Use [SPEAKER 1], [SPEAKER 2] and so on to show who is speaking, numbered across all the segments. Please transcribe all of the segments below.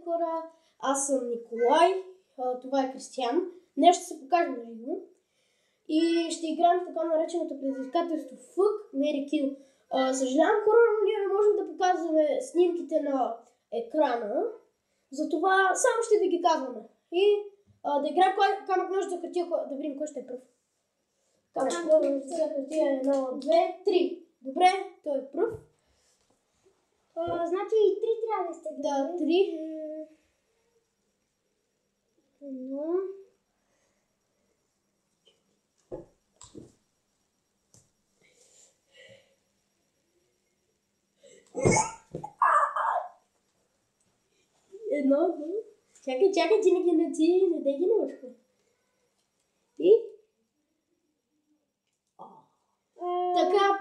[SPEAKER 1] хора! Аз съм Николай, това е Кристиян. Днес ще се покажем на живо и ще играем в така нареченото предизвикателство Fuck, Marry, Kill. Съжалявам хора, но ние не можем да показваме снимките на екрана, затова само ще да ги казваме. И да играем камък, ножица, хартия, да видим кой ще е пръв. Камък, ножица, хартия, 1, 2, 3. Добре, той е пръв.
[SPEAKER 2] Значи и 3 трябва да сте.
[SPEAKER 1] Да, 3.
[SPEAKER 2] Едно.
[SPEAKER 1] Едно. Чакай, ти не дай ги научка. И? Така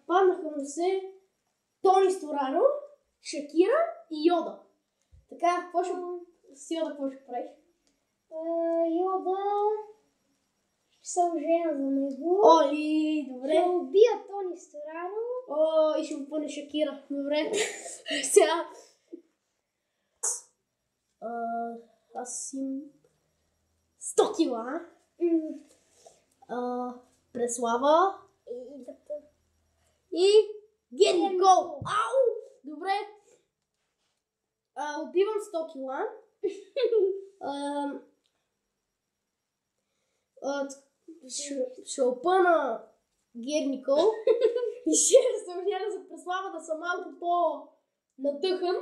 [SPEAKER 1] паднаха му се Тони Стораро, Шакира и Йода. Така, какво ще правиш?
[SPEAKER 2] Йода ще се оженя за него.
[SPEAKER 1] Оли, добре.
[SPEAKER 2] Ще убия Тони Стораро.
[SPEAKER 1] И ще опъне Шакира. Добре. Сега. Аз им 100 кила. Преслава. И Гери Гол. Ау! Добре. Убивам 100 кила. Ще опъна Гери Никол. И ще се оженя за Преслава да съм малко по-надъхан.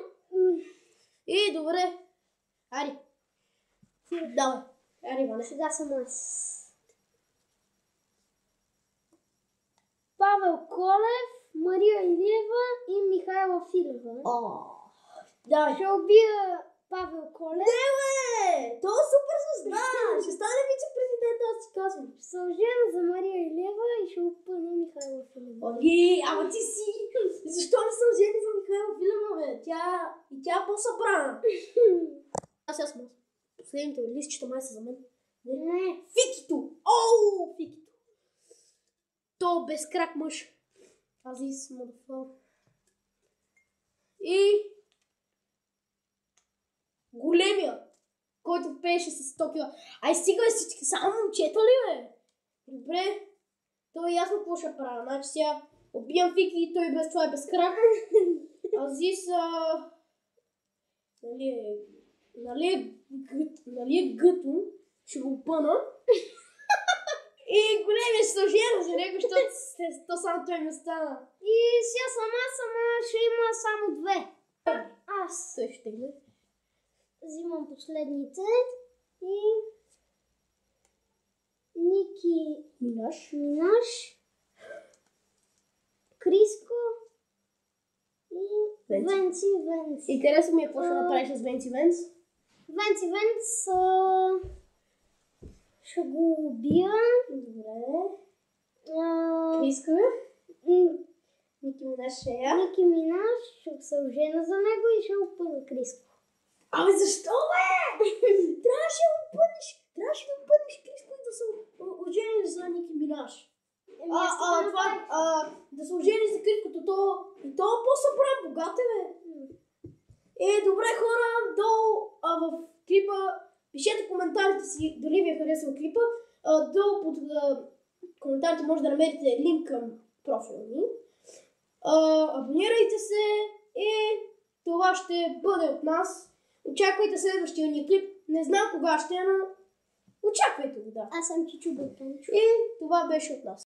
[SPEAKER 1] И добре. Ари. Давай. Ари, Ване.
[SPEAKER 2] Сега съм аз. Павел Колев, Мария Илиева и Михайла Филева.
[SPEAKER 1] Давай.
[SPEAKER 2] Ще убия Павел Колев.
[SPEAKER 1] Не, бе! То е супер звезда! Ще стане вице-президент, аз ти казвам.
[SPEAKER 2] Ще се оженя за Мария Илиева и ще опъна Михайла Филева.
[SPEAKER 1] Ама ти си! Защо не съм жени за Михайла Филева, бе? Тя е по-събрана. Аз съм последните листчета май са за мен.
[SPEAKER 2] Не.
[SPEAKER 1] Фикито! Фикито! То без крак мъж. Азис, motherfucker. И големия, който пееше с 100 кила. Ай, стига всички, само момчета ли, бе? Добре. То е ясно какво ще правя. Значи сега убивам Фики и той без това е без крак. Азис, нали е гъто, ще го опъна. И големия ще се оженя за него, защото то само той ми остана.
[SPEAKER 2] И сега ще има само 2. Аз
[SPEAKER 1] също не.
[SPEAKER 2] Взимам последните и Ники Минаш, Криско и Венци Венц.
[SPEAKER 1] Интересно ми е какво ще направиш с Венци Венц.
[SPEAKER 2] Венци Венц ще го убия.
[SPEAKER 1] Добре. Криско? Ники
[SPEAKER 2] Минаш ще се оженя за него и ще опъна Криско.
[SPEAKER 1] Абе защо, бе? Трябваше да опънеш Криско и да се ожениш за Ники Минаш. Да се ожениш за Криското, то е по-събран, богат е, бе. Добре, хора, долу в клипа пишете коментарите си дали ви е харесал клипа. Долу под коментарите може да намерите линк към профила ми. Абонирайте се и това ще бъде от нас. Очаквайте следващия ни клип. Не знам кога ще е, но очаквайте го, да.
[SPEAKER 2] Аз съм Чичо Бъртончо.
[SPEAKER 1] И това беше от нас.